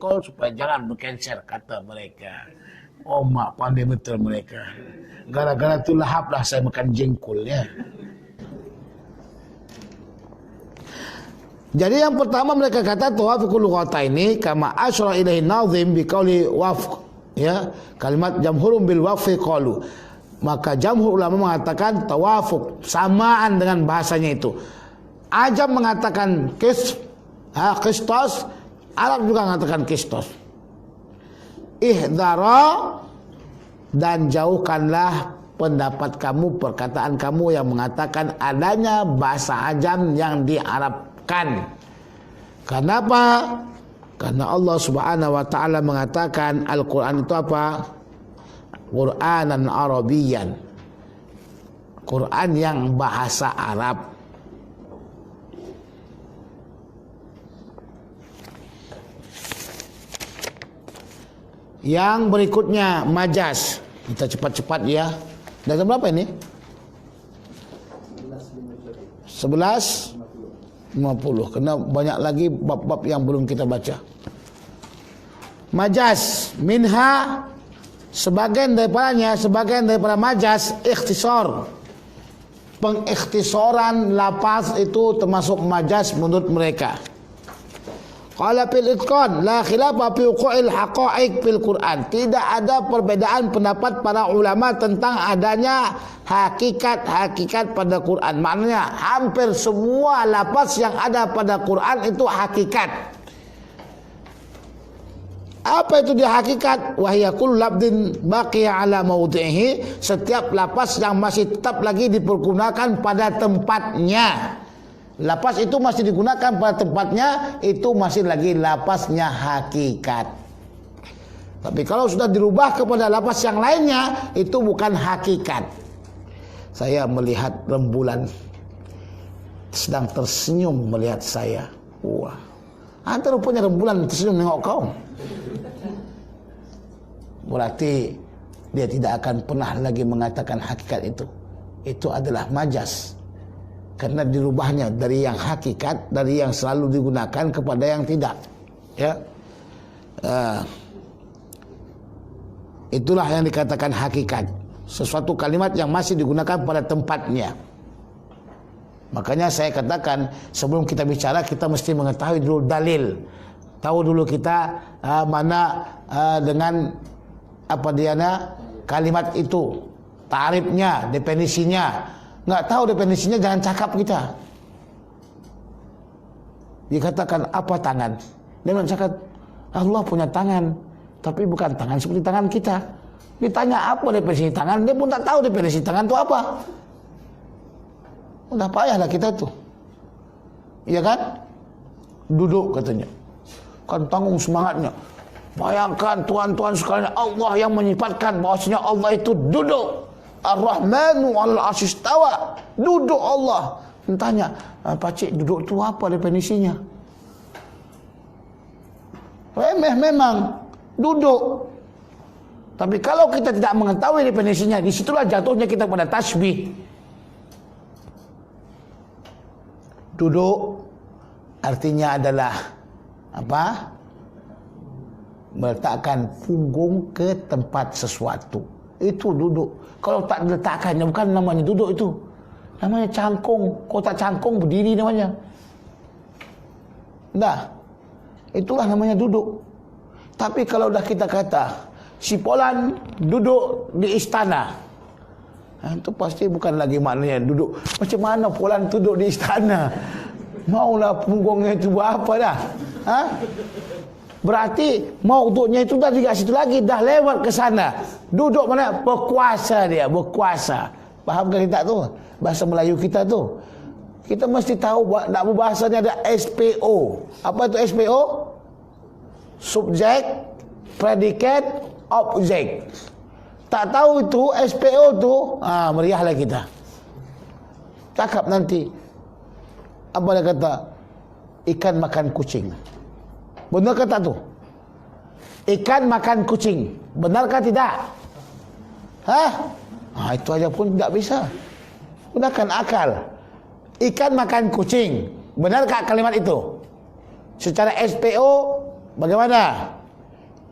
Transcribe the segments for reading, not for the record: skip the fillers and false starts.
jengkol supaya jangan berkencer, kata mereka. Oh, mak pandai betul mereka. Gara-gara itu lahaplah saya makan jengkol ya. Jadi yang pertama mereka kata tawafuqul lughataini kama asyara ilaihi nazim biqauli wafq, ya, kalimat jamhurum bil waqfi qalu. Maka jamhur ulama mengatakan tawafuq, samaan dengan bahasanya itu. Ajam mengatakan qistas, Arab juga mengatakan qistas. Ihdara, dan jauhkanlah pendapat kamu, perkataan kamu yang mengatakan adanya bahasa ajam yang diarabkan. Kenapa? Karena Allah Subhanahu wa taala mengatakan Al-Qur'an itu apa? Qur'anan Arabiyyan. Quran yang bahasa Arab. Yang berikutnya majaz. Kita cepat-cepat ya. Dah jam berapa ini? 11.50. Kena banyak lagi bab-bab yang belum kita baca. Majaz minha, sebagian daripada majaz ikhtisar. Pengikhtisaran lafaz itu termasuk majaz menurut mereka. Qala fil itqan la khilafa fi wuqu'il haqa'iq fil Quran. Tidak ada perbedaan pendapat para ulama tentang adanya hakikat-hakikat pada Quran. Maknanya hampir semua lafaz yang ada pada Quran itu hakikat. Apa itu dia hakikat? Wahya kullu labdin baqiya ala mawdi'ihi. Setiap lafaz yang masih tetap lagi dipergunakan pada tempatnya. Lafaz itu masih digunakan pada tempatnya, itu masih lagi lafaznya hakikat. Tapi kalau sudah dirubah kepada lafaz yang lainnya, itu bukan hakikat. Saya melihat rembulan sedang tersenyum melihat saya. Wah, anta rupanya rembulan tersenyum nengok kau. Berarti dia tidak akan pernah lagi mengatakan hakikat itu. Itu adalah majaz. Karena dirubahnya dari yang hakikat, dari yang selalu digunakan kepada yang tidak. Ya, itulah yang dikatakan hakikat. Sesuatu kalimat yang masih digunakan pada tempatnya. Makanya saya katakan sebelum kita bicara kita mesti mengetahui dulu dalil. Tahu dulu kita mana dengan apa diana kalimat itu, ta'rifnya, definisinya. Nggak tahu definisinya jangan cakap kita. Dikatakan apa tangan? Dia mengatakan Allah punya tangan, tapi bukan tangan seperti tangan kita. Ditanya apa definisi tangan, dia pun tak tahu definisi tangan itu apa. Udah payahlah kita tuh. Iya kan? Duduk katanya. Kan tanggung semangatnya. Bayangkan tuan-tuan sekalian, Allah yang menyifatkan bahwasanya Allah itu duduk. Ar-Rahmanu 'alal 'arsy istawa. Duduk Allah. Tanya, Pakcik, duduk itu apa definisinya? Remeh memang, duduk. Tapi kalau kita tidak mengetahui definisinya, disitulah jatuhnya kita pada tasbih. Duduk artinya adalah apa? Meletakkan punggung ke tempat sesuatu. Itu duduk. Kalau tak diletakkannya bukan namanya duduk itu. Namanya cangkung. Kalau tak cangkung berdiri namanya. Dah. Itulah namanya duduk. Tapi kalau dah kita kata si Polan duduk di istana, itu pasti bukan lagi maknanya duduk. Macam mana Polan duduk di istana? Maulah punggungnya itu apa dah? Ha? Berarti maudhu'nya itu dah dekat situ lagi, dah lewat ke sana. Duduk mana? Berkuasa dia, berkuasa. Faham ke kita tu? Bahasa Melayu kita tu. Kita mesti tahu nak berbahasanya ada SPO. Apa itu SPO? Subjek, predikat, objek. Tak tahu itu SPO tu, meriahlah kita. Cakap nanti. Apa dia kata? Ikan makan kucing. Benar kata tu? Ikan makan kucing. Benarkah tidak? Itu aja pun tidak bisa. Gunakan akal. Ikan makan kucing. Benarkah kalimat itu? Secara SPO Bagaimana?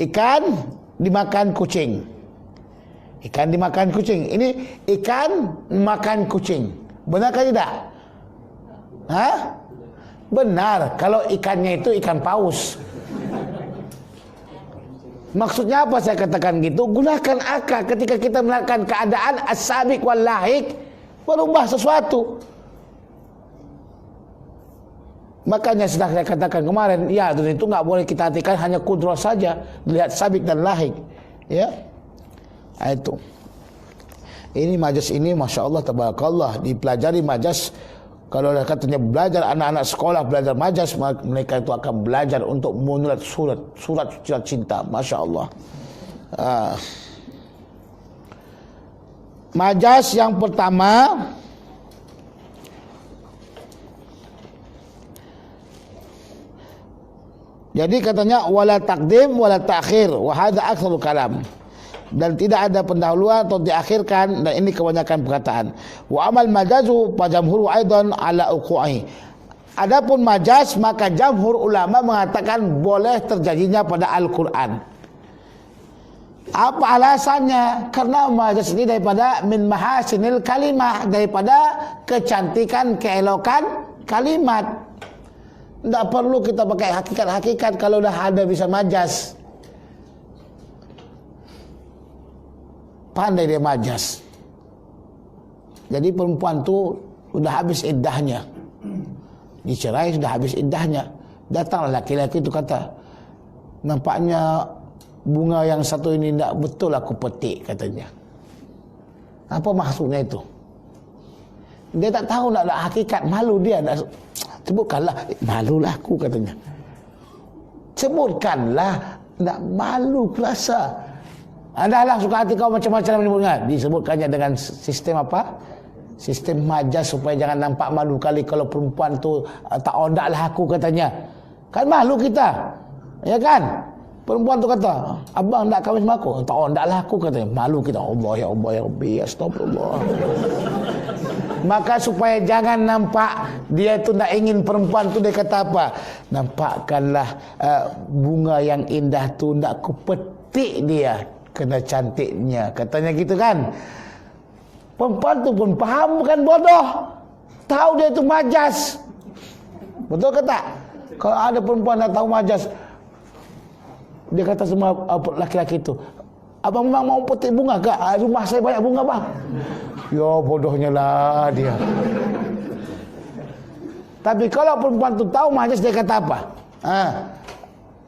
Ikan dimakan kucing. Ikan dimakan kucing. Ini ikan makan kucing. Benarkah tidak? Hah? Benar. Kalau ikannya itu ikan paus. Maksudnya apa saya katakan gitu? Gunakan akal ketika kita melakukan keadaan as-sabiq wal lahik, merubah sesuatu. Makanya sudah saya katakan kemarin, ya itu nggak boleh kita artikan hanya kudrah saja, lihat sabik dan lahik, ya. Itu. Ini majas ini, masya Allah, tabarakallah, dipelajari majas. Kalau katanya belajar anak-anak sekolah belajar majas, mereka itu akan belajar untuk menulis surat cinta, masya Allah. Majas yang pertama, jadi katanya wala taqdim wala ta'khir wa hadza aktsarul kalam. Dan tidak ada pendahuluan atau diakhirkan, dan ini kebanyakan perkataan. Wa amal majazu fa jamhur aidan ala uqu'i. Adapun majaz maka jamhur ulama mengatakan boleh terjadinya pada Al-Qur'an. Apa alasannya? Karena majaz ini daripada min mahasinil kalimah, daripada kecantikan, keelokan kalimat. Tidak perlu kita pakai hakikat-hakikat kalau dah ada bisa majas. Pandai dia majas. Jadi perempuan tu sudah habis iddahnya, dicerai sudah habis iddahnya. Datanglah laki-laki itu kata, nampaknya bunga yang satu ini tidak betul aku petik, katanya. Apa maksudnya itu? Dia tak tahu, nak ada hakikat, malu dia. Sebutkanlah, malulah aku, katanya. Sebutkanlah, nak malu rasa. Adalah suka hati kau macam-macam menyebutnya. Disebutkannya dengan sistem apa? Sistem majas supaya jangan nampak malu kali kalau perempuan tu tak odaklah aku, katanya. Kan malu kita, ya kan? Perempuan tu kata, abang nak kahwin sama aku, tak odaklah aku, katanya. Malu kita. Allah ya Allah ya Rabbi, astagfirullah. Maka supaya jangan nampak dia tu nak ingin perempuan tu, dia kata apa? Nampakkanlah bunga yang indah tu nak ku petik dia, kena cantiknya, katanya gitu kan. Perempuan tu pun faham, bukan bodoh, tahu dia tu majas. Betul ke tak? Kalau ada perempuan yang tahu majas, dia kata semua laki-laki itu, abang memang mau petik bunga ke? Rumah saya banyak bunga bang. Ya bodohnya lah dia. Tapi kalau perempuan tu tahu majas, dia kata apa?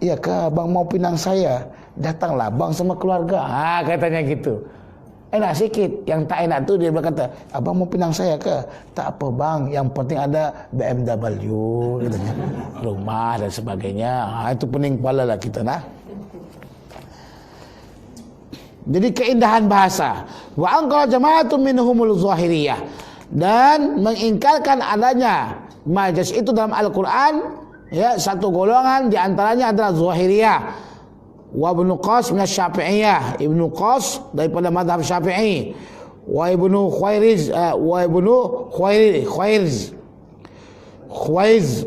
Iya kak, abang mau pinang saya, datanglah bang sama keluarga. Katanya gitu. Enak sikit. Yang tak enak tu dia berkata, abang mau pinang saya ke? Tak apa bang, yang penting ada BMW, katanya, rumah dan sebagainya. Itu pening kepala lah kita nah. Jadi keindahan bahasa. Wa anqara jama'atun minhumul zahiriyah, dan mengingkarkan adanya majas itu dalam Al-Qur'an, ya, satu golongan di antaranya adalah zahiriyah. Wa Ibnu Qas min Syafi'iyah, Ibnu Qas daripada mazhab Syafi'i. Wa Ibnu Khuwaiz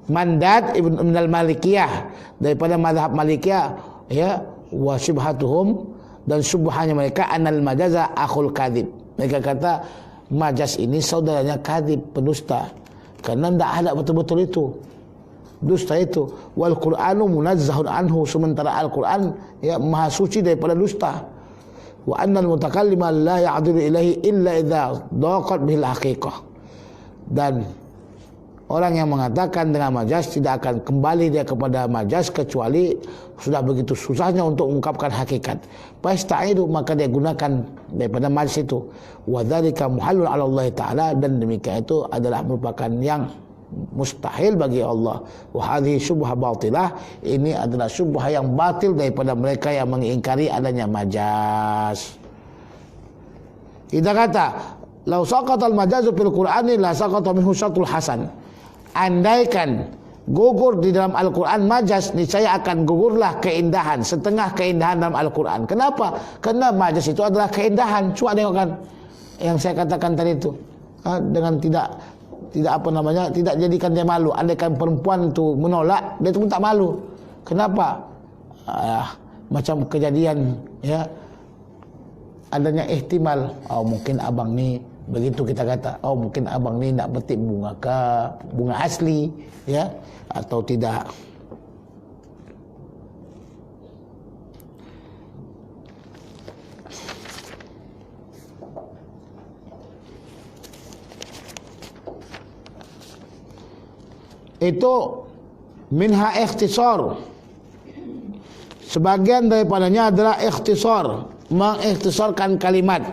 Mandad Ibn al-Malikiyah daripada mazhab Malikiyah, ya. Wa syubhatuhum, dan syubhahnya mereka, anal majaza akhul kadhib. Mereka kata majas ini saudaranya kadhib, pendusta, karena tidak ada betul-betul itu, dusta itu. Wal Qur'anu munazzahun anhu, sementara Al-Quran, ya, maha suci daripada dusta. Wa annal mutakallima la ya'dilu ilaihi illa idza daqat bil haqiqah, dan orang yang mengatakan dengan majas tidak akan kembali dia kepada majas kecuali sudah begitu susahnya untuk mengungkapkan hakikat. Fasta'idu, maka dia gunakan daripada majas itu. Wa dzalika muhallun 'ala Allah taala, dan demikian itu adalah merupakan yang mustahil bagi Allah. Wa hadhihi syubhah batilah, ini adalah syubhah yang batil daripada mereka yang mengingkari adanya majas. Kita kata, lau saqatal majazu fil Qur'ani la saqata minhu syatul hasan. Andaikan gugur di dalam Al-Quran majas, niscaya akan gugurlah keindahan, setengah keindahan dalam Al-Quran. Kenapa? Karena majas itu adalah keindahan. Cuba tengokkan yang saya katakan tadi itu, dengan tidak apa namanya, tidak jadikan dia malu. Andaikan perempuan itu menolak, dia itu pun tak malu. Kenapa? Macam kejadian ya, adanya ihtimal, mungkin abang ni, begitu kita kata, mungkin abang ni nak petik bunga asli ya, atau tidak. Itu minha ikhtisar. Sebagian daripadanya adalah ikhtisar, mengikhtisarkan kalimat.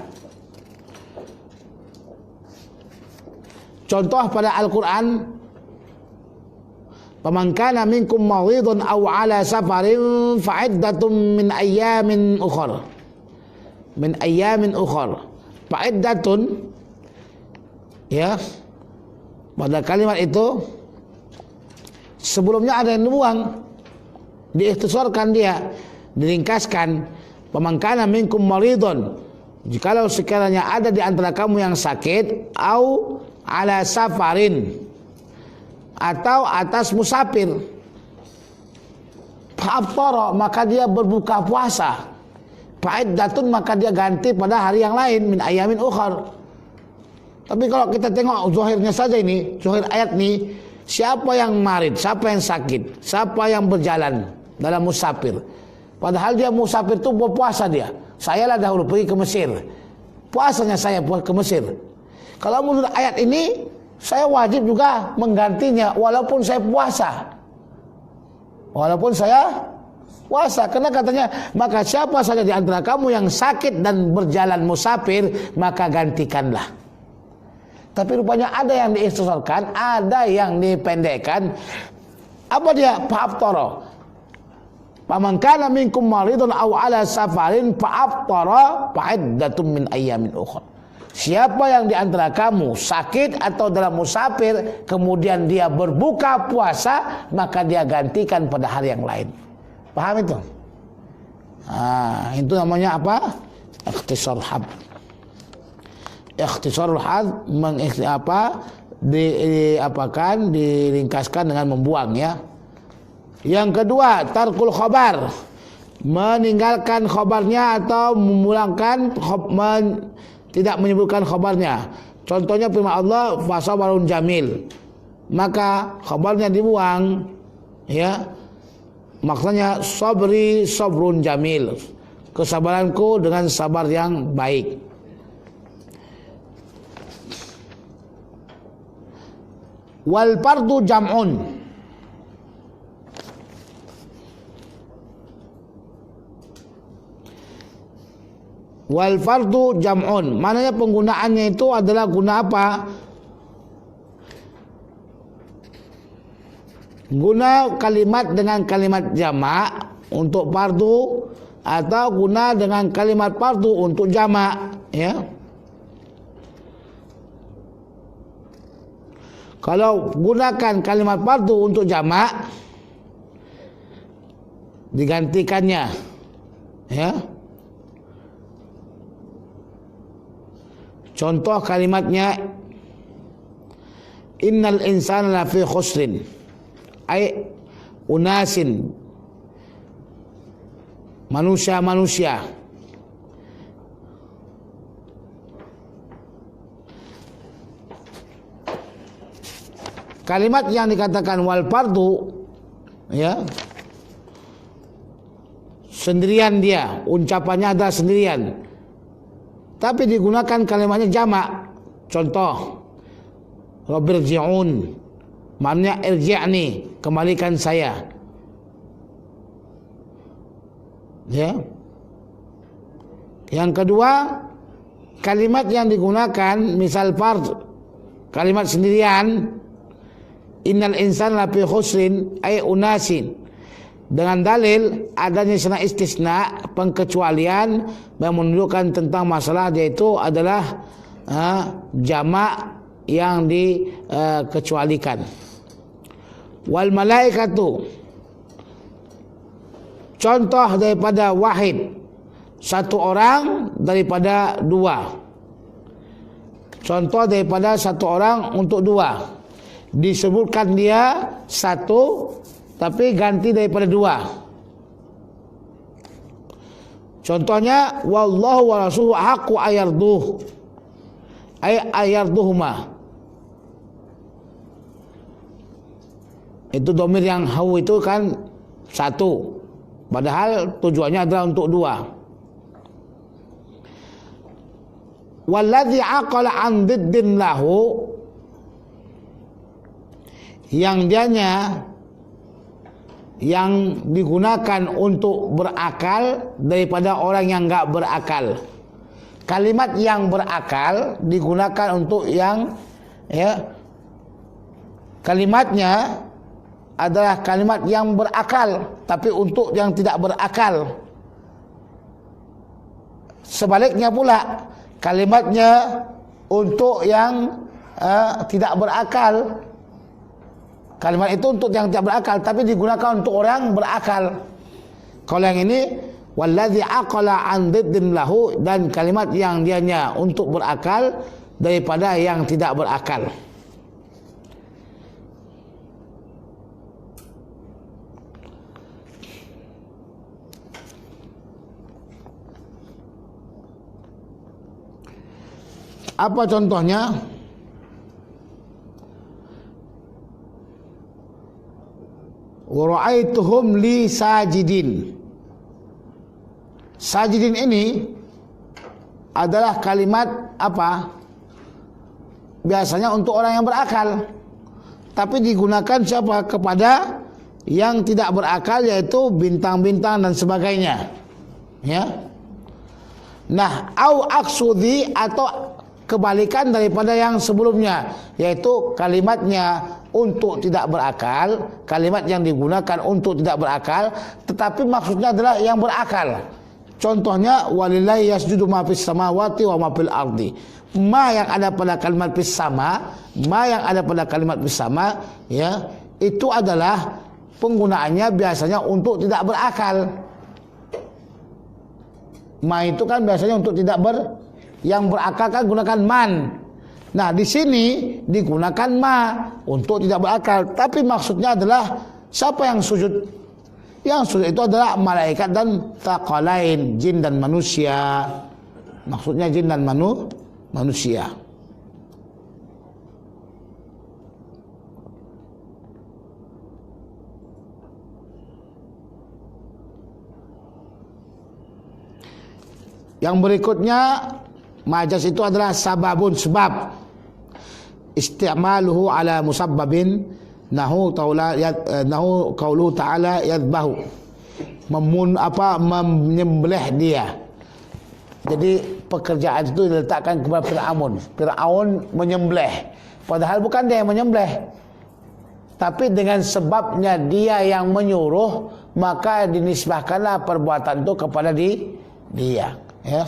Contoh pada Al-Quran, "Faman kana minkum maridun aw ala safarin fa'iddatun min ayyamin ukhra." Min ayyamin ukhra. Fa'iddatun ya. Pada kalimat itu sebelumnya ada yang dibuang, diikhtisarkan dia, diringkaskan. "Faman kana minkum maridun." Jikalau sekiranya ada di antara kamu yang sakit, au ala safarin, atau atas musafir, fa'aftara, maka dia berbuka puasa. Fa'iddatun, maka dia ganti pada hari yang lain, min ayamin ukhar. Tapi kalau kita tengok zahirnya saja ini, zahir ayat ini, siapa yang marid, siapa yang sakit, siapa yang berjalan dalam musafir, padahal dia musafir itu berpuasa dia. Saya lah dahulu pergi ke Mesir, puasanya saya ke Mesir. Kalau menurut ayat ini, saya wajib juga menggantinya walaupun saya puasa. Walaupun saya puasa, karena katanya, maka siapa saja di antara kamu yang sakit dan berjalan musafir, maka gantikanlah. Tapi rupanya ada yang diikhtisarkan, ada yang dipendekkan. Apa dia? Fa'aftara. "Faman kana minkum maridun aw ala safarin fa'aftara fa'iddatun min ayyamin ukhra." Siapa yang di antara kamu sakit atau dalam musafir, kemudian dia berbuka puasa, maka dia gantikan pada hari yang lain. Paham itu? Itu namanya apa? Ikhtisar had. Ikhtisarul had diringkaskan dengan membuang ya. Yang kedua, tarkul khabar, meninggalkan khabarnya atau memulangkan tidak menyebutkan khabarnya. Contohnya firman Allah, fasabarun jamil, maka khabarnya dibuang ya. Maksudnya sabri sabrun jamil, kesabaranku dengan sabar yang baik. Wal fardu jam'un, wal fardu jam'un, maknanya penggunaannya itu adalah guna apa? Guna kalimat dengan kalimat jamak untuk fardu, atau guna dengan kalimat fardu untuk jamak ya. Kalau gunakan kalimat fardu untuk jamak, digantikannya ya. Contoh kalimatnya, innal insana lafi khusrin, ay unasin, manusia-manusia. Kalimat yang dikatakan wal fardu ya, sendirian dia, ucapannya ada sendirian, tapi digunakan kalimatnya jamak. Contoh, rabbirji'un, maknanya irji'ni, kembalikan saya ya. Yang kedua, kalimat yang digunakan misal fard, kalimat sendirian, innal insana lafi khusrin ay unasin, dengan dalil adanya sana istisna, pengkecualian yang menunjukkan tentang masalah yaitu adalah jamak yang dikecualikan. Wal malaikatu, contoh daripada wahid, satu orang daripada dua. Contoh daripada satu orang untuk dua, disebutkan dia satu tapi ganti daripada dua. Contohnya wallahu wa rasuluhu haqqu ayarduh, ayarduhuma. Itu domir yang hu itu kan satu, padahal tujuannya adalah untuk dua. Walladzi aqala an diddin lahu, yang dianya yang digunakan untuk berakal daripada orang yang enggak berakal. Kalimat yang berakal digunakan untuk yang kalimatnya adalah kalimat yang berakal, tapi untuk yang tidak berakal. Sebaliknya pula, kalimatnya untuk yang tidak berakal. Kalimat itu untuk yang tidak berakal, tapi digunakan untuk orang berakal. Kalau yang ini walladzi aqala an diddin lahu, dan kalimat yang dianya untuk berakal daripada yang tidak berakal. Apa contohnya? Wa ra'aituhum li sajidin. Sajidin ini adalah kalimat apa? Biasanya untuk orang yang berakal, tapi digunakan siapa? Kepada yang tidak berakal, yaitu bintang-bintang dan sebagainya. Ya. Nah, au aksudi, atau kebalikan daripada yang sebelumnya, yaitu kalimatnya untuk tidak berakal, kalimat yang digunakan untuk tidak berakal, tetapi maksudnya adalah yang berakal. Contohnya walillahi yasjudu ma fis samawati wa ma fil ardi. Ma yang ada pada kalimat fis sama, ma yang ada pada kalimat fis sama, ya, itu adalah penggunaannya biasanya untuk tidak berakal. Ma itu kan biasanya untuk tidak yang berakal kan gunakan man. Nah, di sini digunakan ma untuk tidak berakal, tapi maksudnya adalah siapa yang sujud? Yang sujud itu adalah malaikat dan thaqalain, jin dan manusia. Maksudnya jin dan manusia. Yang berikutnya, majas itu adalah sababun, sebab. Isti'maluhu ala musabbabin, nahu qauluhu ta'ala yadbahu, menyembelih dia. Jadi pekerjaan itu diletakkan kepada Fir'aun. Fir'aun menyembelih, padahal bukan dia yang menyembelih, tapi dengan sebabnya dia yang menyuruh, maka dinisbahkanlah perbuatan itu kepada dia. Ya,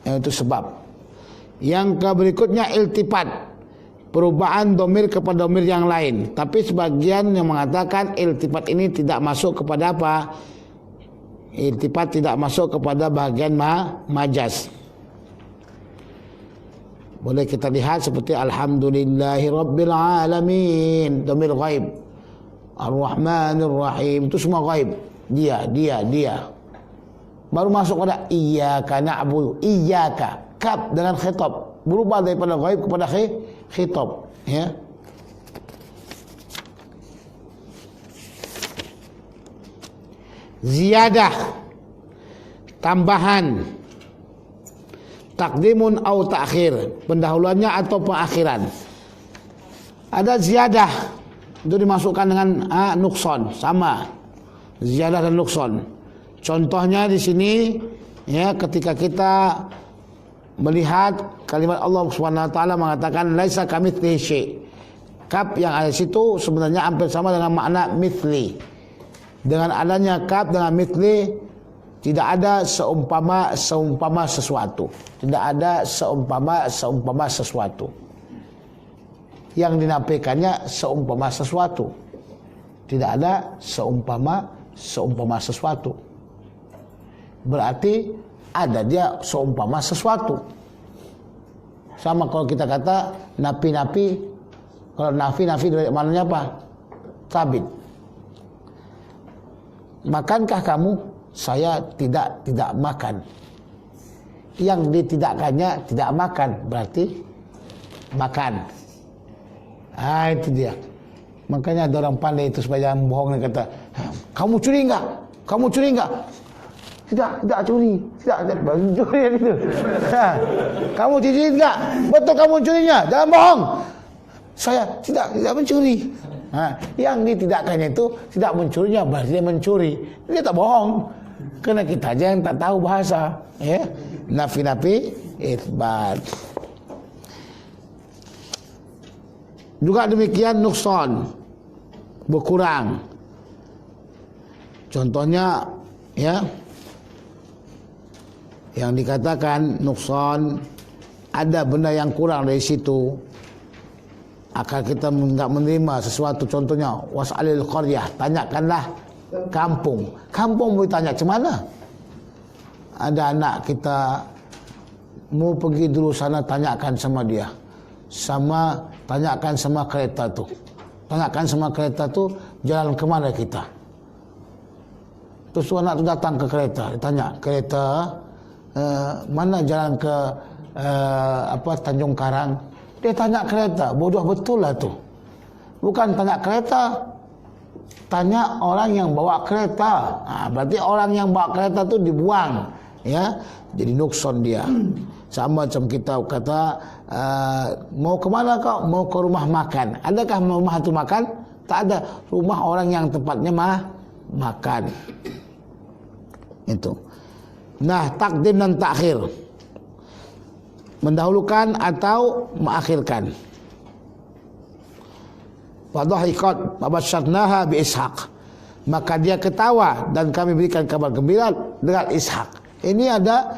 itu sebab. Yang berikutnya iltifat, perubahan domir kepada domir yang lain. Tapi sebagian yang mengatakan iltifat ini tidak masuk kepada apa? Iltifat tidak masuk kepada bagian majas. Boleh kita lihat seperti alhamdulillahi rabbil alamin, domir ghaib. Ar-Rahmanir Rahim, itu semua ghaib. Dia. Baru masuk pada iyyaka na'budu, iyyaka, kaf dengan khitab, berubah daripada ghaib kepada khitab, ya. Ziyadah, tambahan. Takdimun au ta'khir, pendahuluannya atau pengakhiran. Ada ziyadah, itu dimasukkan dengan nukson, sama. Ziyadah dan nukson. Contohnya di sini, ya, ketika kita melihat kalimat Allah Subhanahu wa taala mengatakan laisa kamitslihi syai'. Kaf yang ada di situ sebenarnya hampir sama dengan makna mithli. Dengan adanya kaf dengan mithli, tidak ada seumpama sesuatu. Tidak ada seumpama sesuatu. Yang dinafikannya seumpama sesuatu. Tidak ada seumpama sesuatu. Berarti ada dia seumpama sesuatu. Sama kalau kita kata napi-napi, kalau nafi dari maknanya apa? sabit. Makankah kamu? Saya tidak makan. Yang ditidakkannya tidak makan, berarti makan. Itu dia. Makanya ada orang pandai itu supaya jangan bohong, dan kata, kamu curi enggak? Kamu curi enggak? Tidak curi. Tidak curi itu. Kamu curi enggak? Betul kamu curinya. Jangan bohong. Saya tidak mencuri. Yang ditidakkannya itu tidak mencurinya, berarti dia mencuri. Dia tak bohong. Karena kita aja yang tak tahu bahasa, ya. Nafi isbat. Juga demikian nukson, berkurang. Contohnya, ya, yang dikatakan nukson, ada benda yang kurang dari situ, akan kita enggak menerima sesuatu. Contohnya was'alil qaryah, tanyakanlah kampung. Kampung boleh tanya macam mana? Ada anak kita mau pergi dulu sana, tanyakan sama dia. Tanyakan sama kereta tu. Tanyakan sama kereta tu jalan ke mana kita. Terus anak tu datang ke kereta, tanya kereta mana jalan ke Tanjung Karang. Dia tanya kereta, bodoh betul lah tu. Bukan tanya kereta, tanya orang yang bawa kereta. Berarti orang yang bawa kereta tu dibuang, ya. Jadi nukson dia. Sama macam kita kata, mau ke mana kau? Mau ke rumah makan. Adakah rumah itu makan? Tak ada. Rumah orang yang tempatnya makan. Itu. Nah, takdim dan takhir, mendahulukan atau mengakhirkan. Fadhahiqat fabasyarnaha bi Ishaq, maka dia ketawa dan kami berikan kabar gembira dengan Ishaq. Ini ada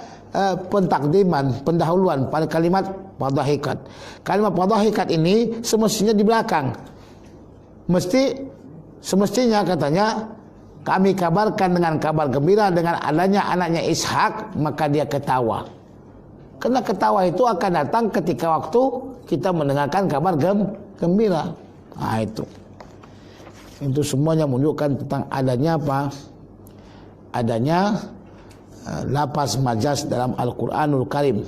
pentakdiman, pendahuluan pada kalimat fadhahiqat. Kalimat fadhahiqat ini semestinya di belakang. Semestinya katanya kami kabarkan dengan kabar gembira dengan adanya anaknya Ishaq, maka dia ketawa. Karena ketawa itu akan datang ketika waktu kita mendengarkan kabar gembira. Itu semuanya menunjukkan tentang adanya apa? Adanya lafaz majaz dalam Al-Quranul Karim.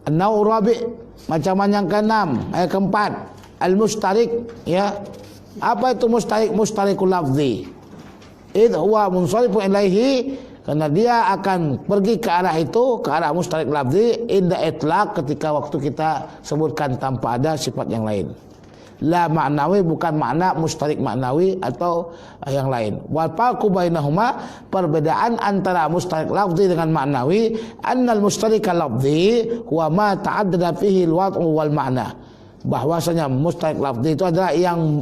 An-Naw' Rabi', macam yang ke-6, ayat ke-4, Al-Mustarik, ya. Apa itu mustarik? Mustarikul lafzi. Idh huwa munsharifun ilaihi, karena dia akan pergi ke arah itu, ke arah mustarik lafzi, inda itlaq, ketika waktu kita sebutkan tanpa ada sifat yang lain. La ma'nawi, bukan makna mustarik maknawi atau yang lain. Wal farqu bainahuma, perbedaan antara mustarik lafzi dengan maknawi, annal mustarik lafzi huwa ma ta'addada fihi al-wad'u wal ma'na. Bahwasanya mustarik lafzi itu adalah yang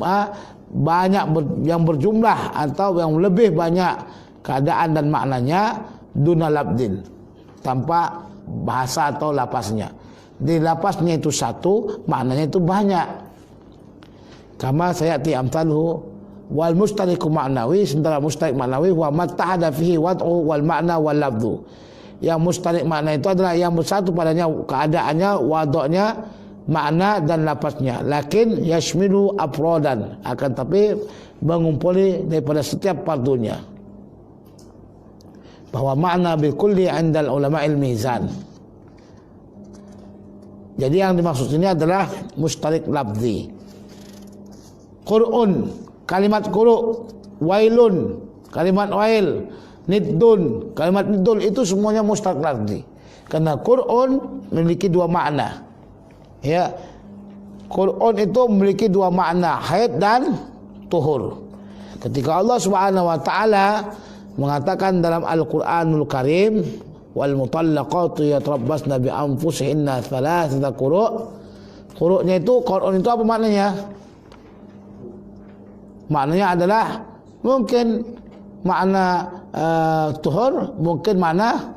banyak yang berjumlah atau yang lebih banyak keadaan dan maknanya, duna labdin, tanpa bahasa atau lapasnya. Di lapasnya itu satu, maknanya itu banyak. Kama sayati amtaluhu. Wal mustariku maknawi, sementara mustarik maknawi wa mattahada fihi wad'u wal makna wal labdu. Yang mustarik makna itu adalah yang bersatu padanya keadaannya, wad'nya, makna dan lapasnya. Lakin yashmilu afrodan, akan tapi mengumpuli daripada setiap partunya. Bahwa makna bil kulli 'indal ulama'il mizan. Jadi yang dimaksud ini adalah mustarik lafzi. Qur'un, kalimat quru', wailun, kalimat wail, niddun, kalimat niddun, itu semuanya mustarik lafzi. Karena Qur'un memiliki dua makna. Ya. Qur'un itu memiliki dua makna, haid dan tuhur. Ketika Allah Subhanahu wa taala mengatakan dalam Al-Qur'anul Karim, wal mutallaqatu yatarabbasna bi anfusihinna thalathata quru'. Quru'-nya itu, Qur'un itu apa maknanya? Maknanya adalah mungkin makna tuhur, mungkin makna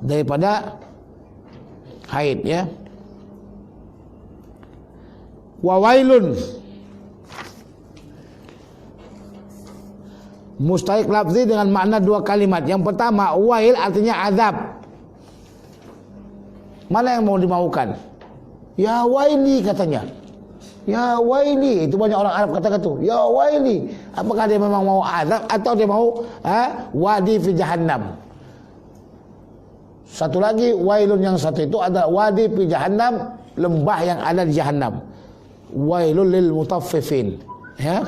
daripada haid, ya. Wa wailun, mustarik lafzi dengan makna dua kalimat. Yang pertama, wail artinya azab. Mana yang mau dimaukan? Ya waili katanya. Ya waili, itu banyak orang Arab kata tu. Ya waili. Apakah dia memang mau azab atau dia mau wadi fi jahannam? Satu lagi wailun, yang satu itu adalah wadi fi jahannam, lembah yang ada di jahannam. Wailul lil mutaffifin. Ya.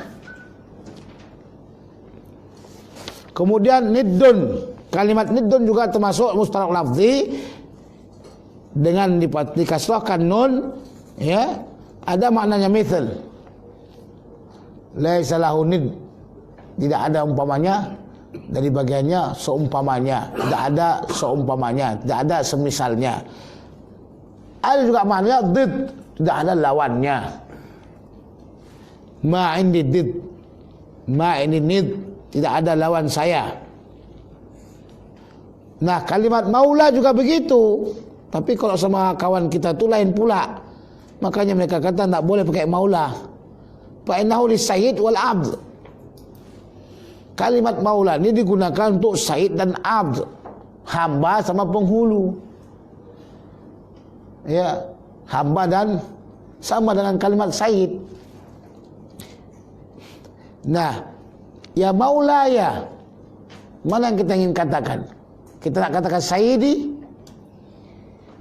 Kemudian niddun. Kalimat niddun juga termasuk mustarak lafzi dengan dikasrahkan nun, ya. Ada maknanya mithal. Laisa lahu nid. Tidak ada umpamanya, dari bagiannya seumpamanya. Tidak ada seumpamanya, tidak ada semisalnya. Ada juga maknanya did, tidak ada lawannya. Ma indi did. Ma ini nid, tidak ada lawan saya. Nah, kalimat maula juga begitu. Tapi kalau sama kawan kita tu lain pula. Makanya mereka kata tak boleh pakai maula. Fa innahu lisayyid wal abd. Kalimat maula ini digunakan untuk sayyid dan abd, hamba sama penghulu. Ya, hamba dan sama dengan kalimat sayyid. Nah, ya maula ya. Mana yang kita ingin katakan? Kita nak katakan sayyidi?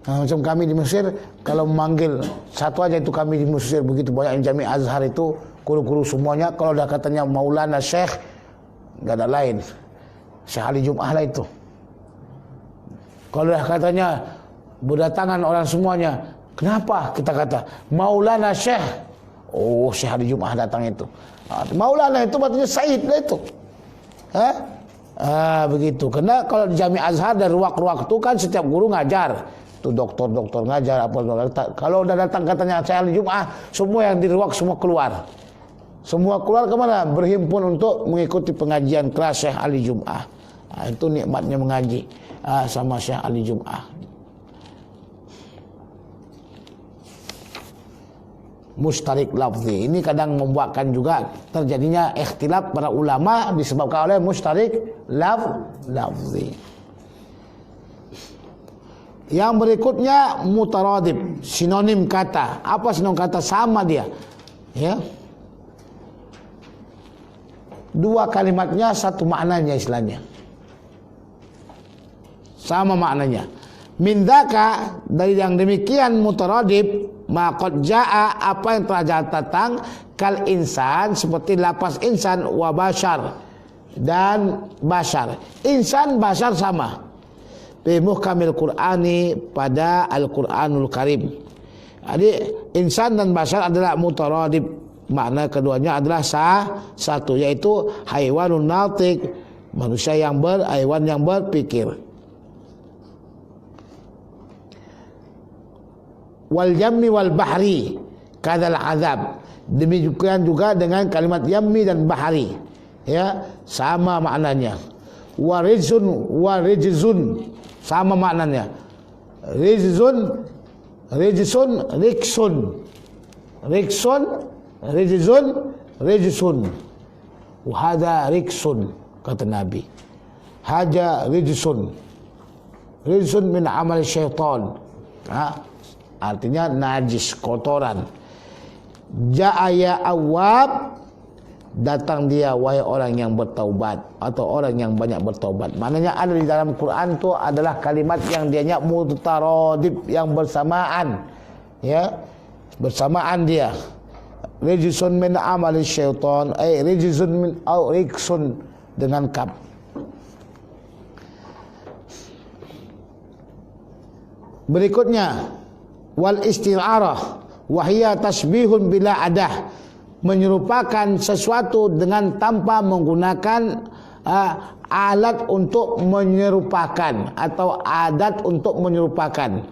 Macam kami di Mesir, kalau memanggil satu aja itu, kami di Mesir begitu banyak Jami Azhar itu, guru-guru semuanya, kalau dah katanya Maulana Syekh, enggak ada lain. Syekh Ali Jum'ah lah itu. Kalau dah katanya berdatangan orang semuanya, kenapa? Kita kata Maulana Syekh. Oh, Syekh Ali Jum'ah datang itu. Maulana itu maksudnya Said lah itu. Begitu. Karena kalau di Jami Azhar dan ruak-ruak itu kan setiap guru ngajar. Itu doktor-doktor ngajar apa. Kalau udah datang katanya saya Ali Jum'ah, semua yang di ruak semua keluar. Semua keluar kemana? Berhimpun untuk mengikuti pengajian kelas Syekh Ali Jum'ah. Itu nikmatnya mengaji sama Syekh Ali Jum'ah. Mustarik lafzi ini kadang membuatkan juga terjadinya ikhtilaf para ulama disebabkan oleh mustarik lafzi. Yang berikutnya mutaradib, sinonim kata. Apa sinonim kata? Sama dia, ya. Dua kalimatnya satu maknanya istilahnya. Sama maknanya. Min dzaka, dari yang demikian mutaradib, maqad jaa, apa yang telah datang, kal insan, seperti lapas insan, wa bashar, dan bashar. Insan bashar sama. Bi muhkamil Qur'ani, pada Al-Qur'anul Karim. Jadi insan dan bashar adalah mutaradib. Makna keduanya adalah satu, yaitu haiwanun natik, manusia yang haiwan yang berpikir. Wal yammi wal bahri kadzal azab. Demikian juga dengan kalimat yammi dan bahari, ya, sama maknanya. Warijzun warijzun, sama maknanya. Rijzun rijsun riksun, riksun rijzun rijsun, wa hadza riksun, kata Nabi. Haja rijsun, rijsun min amal syaitan. Artinya najis, kotoran. Ja'aya awab, datang dia wahai orang yang bertaubat, atau orang yang banyak bertaubat. Maknanya ada di dalam Quran itu adalah kalimat yang dianya mutaradib, yang bersamaan, ya, bersamaan dia. Rijsun min amali syaitan, rijsun min au riksun, dengan kaf. Berikutnya wal isti'arah wahia tasbihun bila adah, menyerupakan sesuatu dengan tanpa menggunakan alat untuk menyerupakan atau adat untuk menyerupakan.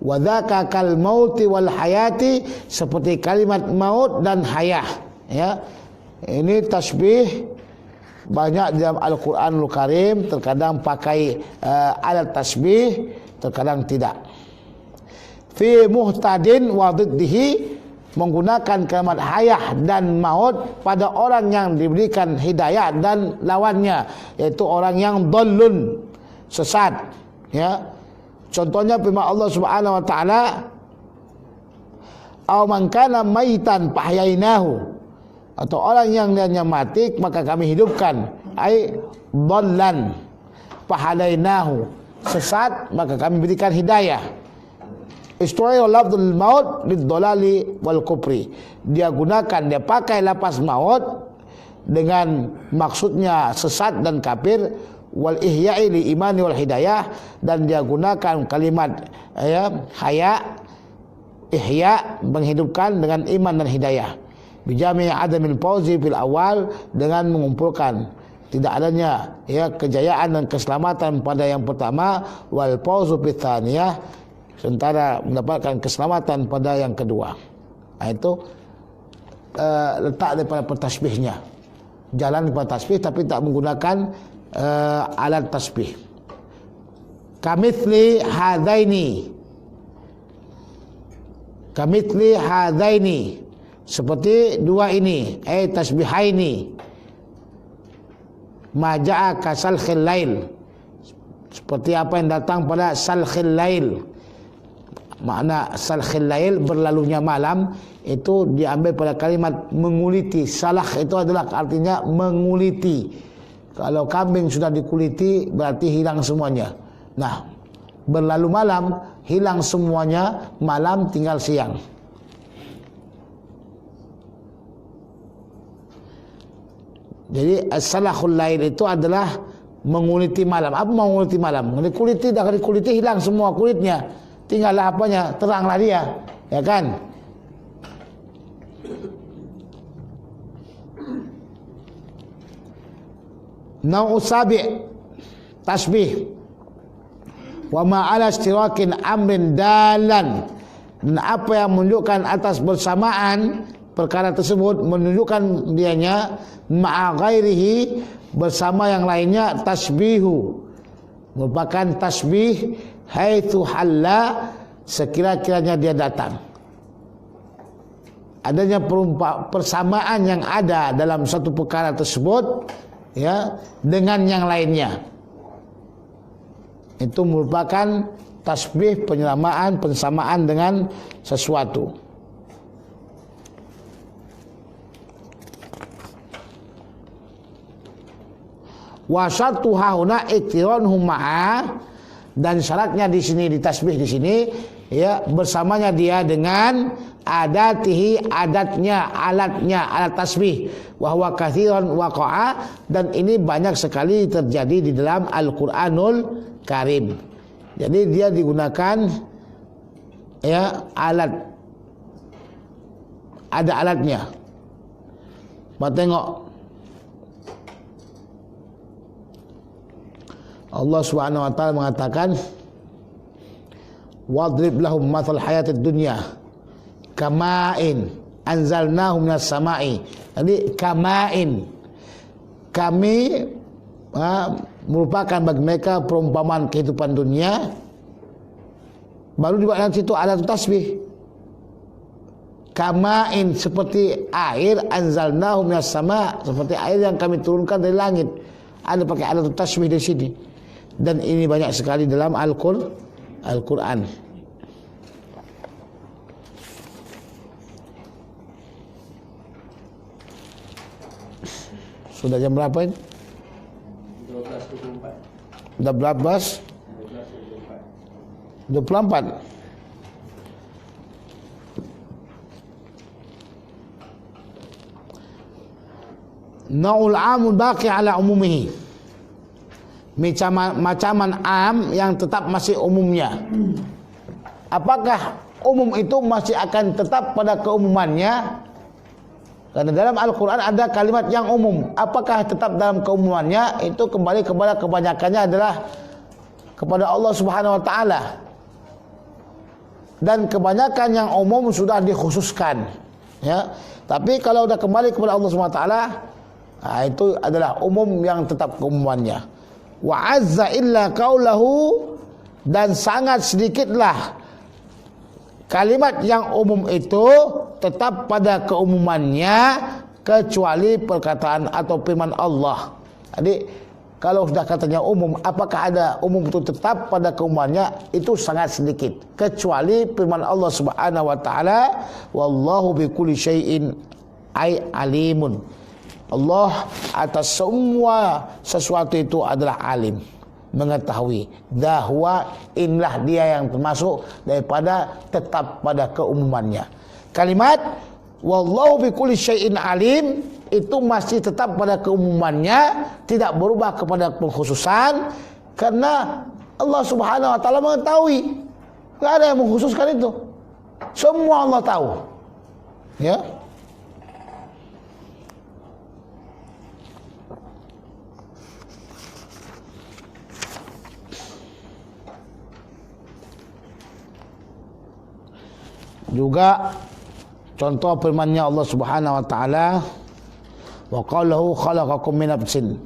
Wadzaka kal mauti wal hayati, seperti kalimat maut dan hayah, ya. Ini tasbih banyak dalam Al-Qur'anul Karim, terkadang pakai alat tasbih, terkadang tidak. Fi muhtadin wa diddihi, menggunakan kalimat hayah dan maut pada orang yang diberikan hidayah dan lawannya, yaitu orang yang dhallun, sesat, ya. Contohnya firman Allah Subhanahu wa taala, aw man kana maitan fahyainahu, atau orang yang dia mati maka kami hidupkan, ai dhallan fahadainahu, sesat maka kami berikan hidayah. Istiwa lafzul maut lid-dhalali wal kufri, dia gunakan, dia pakai lafaz maut dengan maksudnya sesat dan kafir, wal ihya'i li imani wal hidayah, dan dia gunakan kalimat haya, ihya, menghidupkan dengan iman dan hidayah. Bijami adamil fauzi fil awal, dengan mengumpulkan tidak adanya kejayaan dan keselamatan pada yang pertama, wal fauzu fil tsaniyah, sementara mendapatkan keselamatan pada yang kedua. Itu letak daripada tasbihnya, jalan daripada tasbih tapi tak menggunakan alat tasbih. Kamitsli hadaini, seperti dua ini, tasbihaini, maja'a kasalkhil lail, seperti apa yang datang pada salkhil lail. Makna salkhil lail, berlalunya malam, itu diambil pada kalimat menguliti. Salah itu adalah artinya menguliti. Kalau kambing sudah dikuliti berarti hilang semuanya. Nah, berlalu malam, hilang semuanya, malam tinggal siang. Jadi as-salahul lail itu adalah menguliti malam. Apa menguliti malam? Dikuliti, dah dikuliti hilang semua kulitnya, tinggallah apanya, teranglah dia, ya kan? Nau'u sabi' tasbih wa ma'ala istirakin amrin dalan, dan apa yang menunjukkan atas bersamaan perkara tersebut, menunjukkan dianya ma'a ghairihi, bersama yang lainnya, tasbihu, merupakan tasbih haitsu halla, sekira-kiranya dia datang. Adanya persamaan yang ada dalam satu perkara tersebut dengan yang lainnya, itu merupakan tasbih, penyelamaan, pensamaan dengan sesuatu. Wa syartuha huna iktiranhum ma'a, dan syaratnya di sini, di tasbih di sini bersamanya dia dengan adatihi, adatnya, alatnya, alat tasbih, wa huwa katsiran waqa'a, dan ini banyak sekali terjadi di dalam Al-Qur'anul Karim. Jadi dia digunakan alat, ada alatnya. Mau tengok Allah Subhanahu wa taala mengatakan, wadrib lahum mathal hayatid dunya kama'in anzalnahu minas sama'i. Jadi kama'in, kami merupakan bagi mereka perumpamaan kehidupan dunia. Baru dibuat situ alat tasbih. Kama'in, seperti air, anzalnahu minas sama', seperti air yang kami turunkan dari langit. Ada pakai alat tasbih di sini. Dan ini banyak sekali dalam Al-Quran. Sudah jam berapa ini? 12.24. Sudah berapa? 24. Naul amul baqi ala umumihi, macaman am yang tetap masih umumnya. Apakah umum itu masih akan tetap pada keumumannya? Karena dalam Al-Quran ada kalimat yang umum. Apakah tetap dalam keumumannya? Itu kembali kepada kebanyakannya adalah kepada Allah Subhanahu wa taala. Dan kebanyakan yang umum sudah dikhususkan, Tapi kalau sudah kembali kepada Allah Subhanahu wa taala, itu adalah umum yang tetap keumumannya. Wa azza illa qaulahu, dan sangat sedikitlah kalimat yang umum itu tetap pada keumumannya, kecuali perkataan atau firman Allah. Jadi kalau sudah katanya umum, apakah ada umum itu tetap pada keumumannya? Itu sangat sedikit, kecuali firman Allah Subhanahu wa taala, wallahu bikulli syai'in ay alimun. Allah atas semua sesuatu itu adalah alim, mengetahui. Dahwa inilah dia yang termasuk daripada tetap pada keumumannya. Kalimat wallahu bikulli syai'in alim itu masih tetap pada keumumannya, tidak berubah kepada pengkhususan, karena Allah Subhanahu wa taala mengetahui. Enggak ada yang mengkhususkan itu. Semua Allah tahu. Ya. Juga contoh firman-Nya Allah Subhanahu wa taala, wa qalahu khalaqakum min nafsin.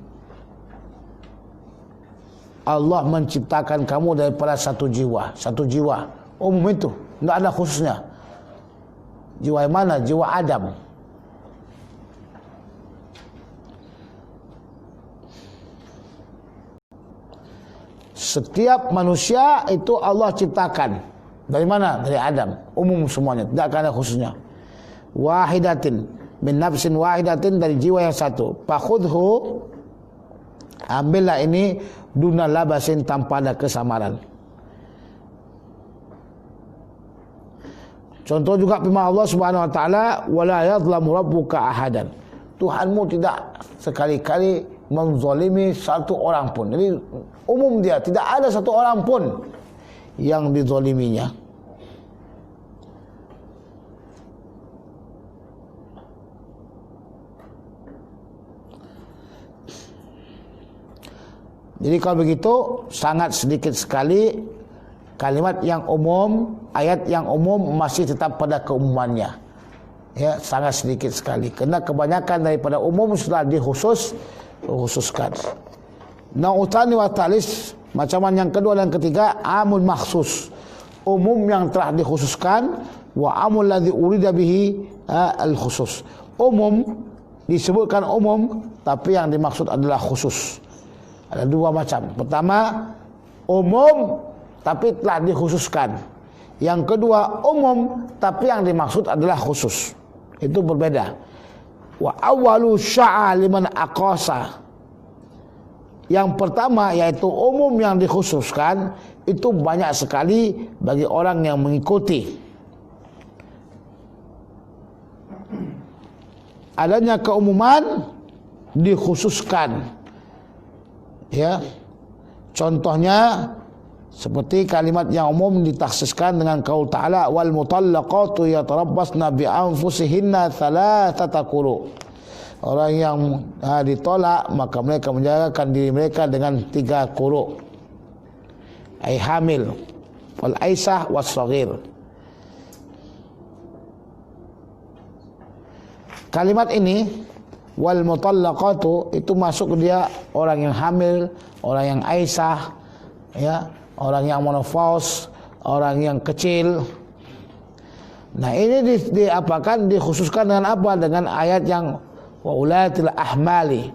Allah menciptakan kamu daripada satu jiwa, satu jiwa. Umum itu, enggak ada khususnya. Jiwa yang mana? Jiwa Adam. Setiap manusia itu Allah ciptakan. Dari mana? Dari Adam. Umum semuanya, tidak akan ada khususnya. Wahidatin min nafsin wahidatin, dari jiwa yang satu. Fakhudhu, ambillah ini duna labasin, tanpa ada kesamaran. Contoh juga firman Allah Subhanahu wa taala, wala yadhlamu rabbuka ahadan. Tuhanmu tidak sekali-kali menzalimi satu orang pun. Jadi umum dia, tidak ada satu orang pun yang dizaliminya. Jadi kalau begitu sangat sedikit sekali kalimat yang umum, ayat yang umum masih tetap pada keumumannya. Ya, sangat sedikit sekali. Karena kebanyakan daripada umum sudah dikhususkan. Nautani wa talis, macam yang kedua dan ketiga, amul makhsus, umum yang telah dikhususkan, wa amul ladzi urida bihi al khusus. Umum disebutkan umum, tapi yang dimaksud adalah khusus. Ada dua macam. Pertama, umum tapi telah dikhususkan. Yang kedua, umum tapi yang dimaksud adalah khusus. Itu berbeda. Wa awwalu sya'a liman aqasa. Yang pertama yaitu umum yang dikhususkan, itu banyak sekali bagi orang yang mengikuti. Adanya keumuman dikhususkan. Ya. Contohnya seperti kalimat yang umum ditaksiskan dengan qaul ta'ala, wal mutallaqatu yatarabbasna bi anfusihinna thalathata quru. Orang yang ditolak maka mereka menjagakan diri mereka dengan 3 quru. Ai hamil wal aisah was saghir. Kalimat ini wal mutallaqatu itu masuk dia orang yang hamil, orang yang aisah, ya, orang yang menopause, orang yang kecil. Nah, ini diapakan, dikhususkan dengan apa? Dengan ayat yang wa ulatil ahmali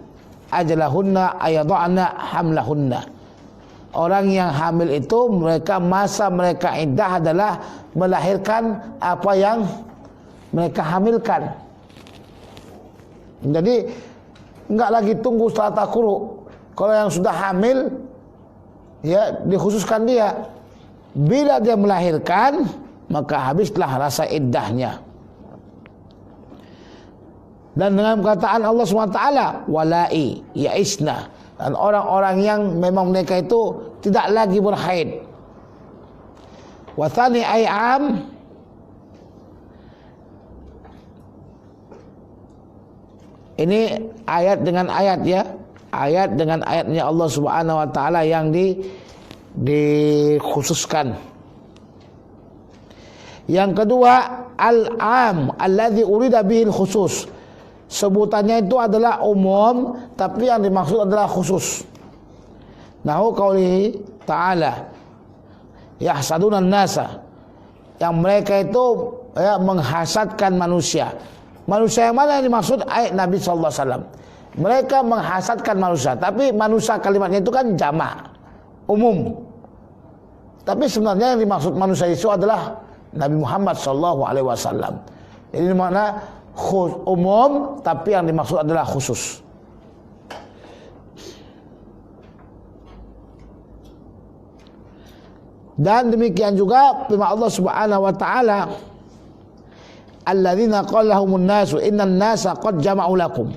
ajalahunna ayadhana hamlahunna. Orang yang hamil itu mereka masa mereka iddah adalah melahirkan apa yang mereka hamilkan. Jadi enggak lagi tunggu setelah takuruk. Kalau yang sudah hamil, ya dikhususkan dia. Bila dia melahirkan, maka habislah rasa iddahnya. Dan dengan perkataan Allah SWT, walai ya'isna, dan orang-orang yang memang mereka itu tidak lagi berhaid. Wathani ay'am, ini ayat dengan ayat, ya, ayat dengan ayatnya Allah Subhanahu wa taala yang dikhususkan. Yang kedua, al-am alladzi urida bihil khusus. Sebutannya itu adalah umum tapi yang dimaksud adalah khusus. Nahu qauli ta'ala yahsaduna nasa, yang mereka itu ya menghasadkan manusia. Manusia yang mana yang dimaksud? Ayat Nabi sallallahu alaihi wasallam. Mereka menghasadkan manusia, tapi manusia kalimatnya itu kan jamak, umum. Tapi sebenarnya yang dimaksud manusia itu adalah Nabi Muhammad SAW. Ini makna umum, tapi yang dimaksud adalah khusus. Dan demikian juga firman Allah Subhanahu wa taala, alladzina qala lahumun nasu innan nasa qad jama'u lakum.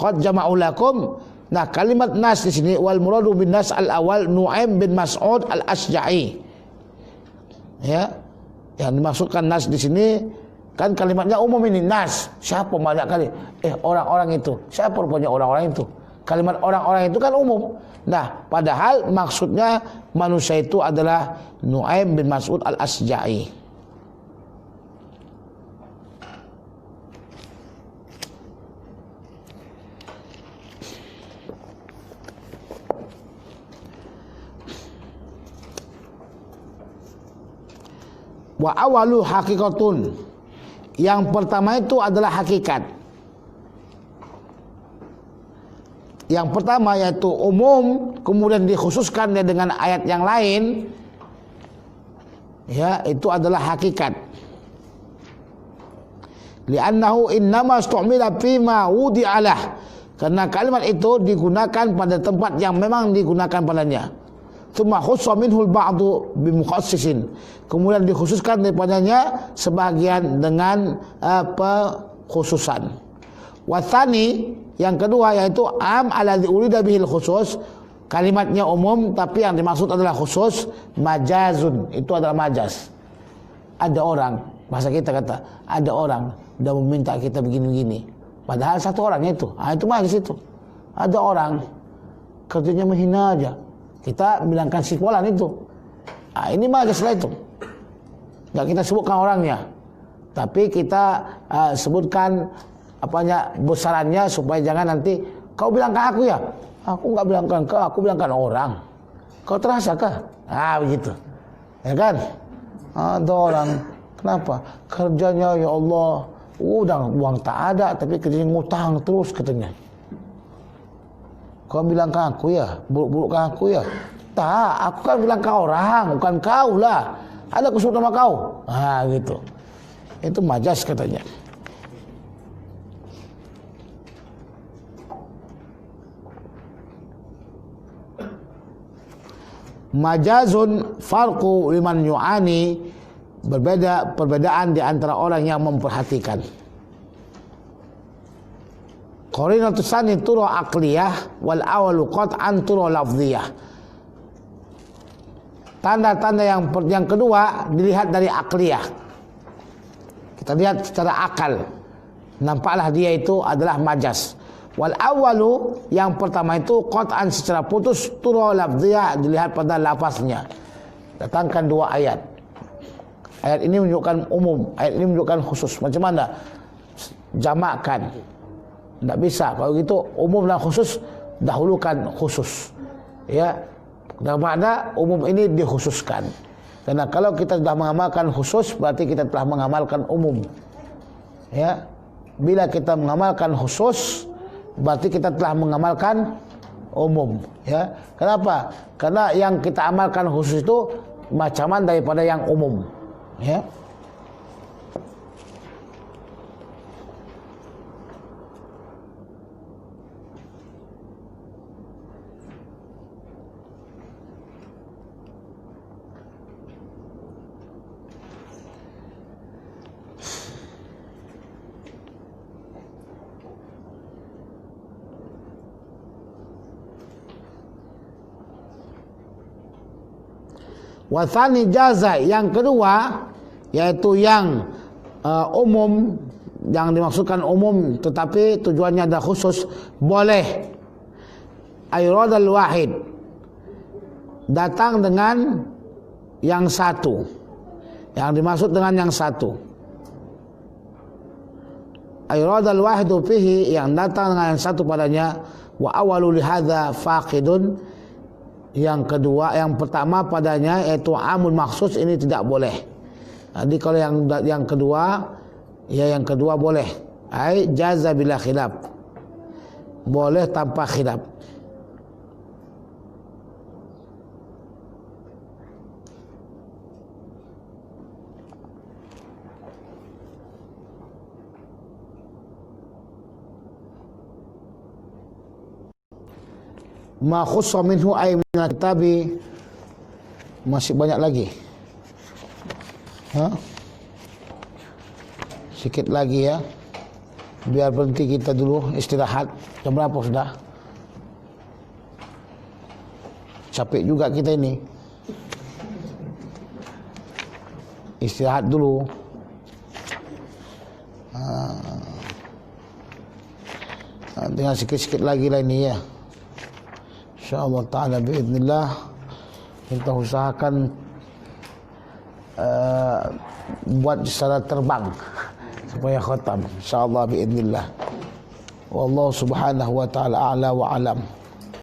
Qad jama'u lakum. Nah, kalimat nas di sini wal muradu bin nas al awal Nu'aim bin Mas'ud al Asja'i. Ya. Yang dimaksudkan nas di sini kan kalimatnya umum ini, nas. Siapa banyak kali? Orang-orang itu. Siapa rupanya orang-orang itu? Kalimat orang-orang itu kan umum. Nah, padahal maksudnya manusia itu adalah Nu'aim bin Mas'ud al Asja'i. Wa awalu hakikatun. Yang pertama itu adalah hakikat. Yang pertama yaitu umum, kemudian dikhususkan dengan ayat yang lain. Ya, itu adalah hakikat. Li'annahu innama istu'mila fima wudi'alah. Karena kalimat itu digunakan pada tempat yang memang digunakan padanya. Tsumma khussa minhul ba'du bimukhassisin. Kemudian dikhususkan daripadanya sebagian dengan khususan. Watsani, yang kedua yaitu am alladzi urida bihil khusus. Kalimatnya umum tapi yang dimaksud adalah khusus. Majazun, itu adalah majaz. Ada orang, bahasa kita kata, ada orang sudah meminta kita begini-begini. Padahal satu orang itu. Itu majaz itu. Ada orang kerjanya menghina aja. Kita bilangkan si fulan itu. Ini majaz lah itu. Enggak kita sebutkan orangnya. Tapi kita sebutkan besarannya supaya jangan nanti kau bilangkan aku ya. Aku enggak bilangkan kau, aku bilangkan orang. Kau terasa kah? Begitu. Ya kan? Ada orang, kenapa? Kerjanya ya Allah, uang tak ada tapi kerjanya ngutang terus katanya. Kau bilang ke aku ya, buruk-buruk ke aku ya. Tak, aku kan bilang ke orang, bukan kau lah. Ada kusut nama kau. Gitu. Itu majaz katanya. Majazun farqu liman yu'ani. Perbedaan di antara orang yang memperhatikan. Qarinatus tsani turu aqliyah wal awalu qat'an turu lafdhiyah. Tanda-tanda yang kedua dilihat dari akliyah. Kita lihat secara akal. Nampaklah dia itu adalah majaz. Wal awalu, yang pertama itu qat'an secara putus, turu lafdhiyah, dilihat pada lafaznya. Datangkan dua ayat. Ayat ini menunjukkan umum, ayat ini menunjukkan khusus. Macam mana? Jamakkan. Tidak bisa. Kalau gitu umum dan khusus, dahulukan khusus. Ya. Dan makna umum ini dikhususkan. Karena kalau kita sudah mengamalkan khusus, berarti kita telah mengamalkan umum. Ya. Bila kita mengamalkan khusus, berarti kita telah mengamalkan umum. Ya. Kenapa? Karena yang kita amalkan khusus itu macaman daripada yang umum. Ya. Wathani jaza, yang kedua yaitu yang umum, yang dimaksudkan umum tetapi tujuannya ada khusus, boleh ayradal wahid, datang dengan yang satu, yang dimaksud dengan yang satu. Ayradal wahidu fihi, yang datang dengan yang satu padanya. Wa awalu lihadza faqidun, yang kedua, yang pertama padanya yaitu amul maksus, ini tidak boleh. Jadi kalau yang kedua, ya yang kedua boleh. Ai jaza bila khilaf. boleh tanpa khilaf. Ma khussa minhu ay min al-kitabi, masih banyak lagi. Sikit lagi ya. Biar berhenti kita dulu istirahat. Jam berapa sudah? Capek juga kita ini. Istirahat dulu. Tinggal sikit-sikit lagi lah ini ya. InsyaAllah ta'ala biiznillah kita usahakan buat secara terbang supaya khatam, InsyaAllah biiznillah. Wallahu subhanahu wa ta'ala a'la wa alam.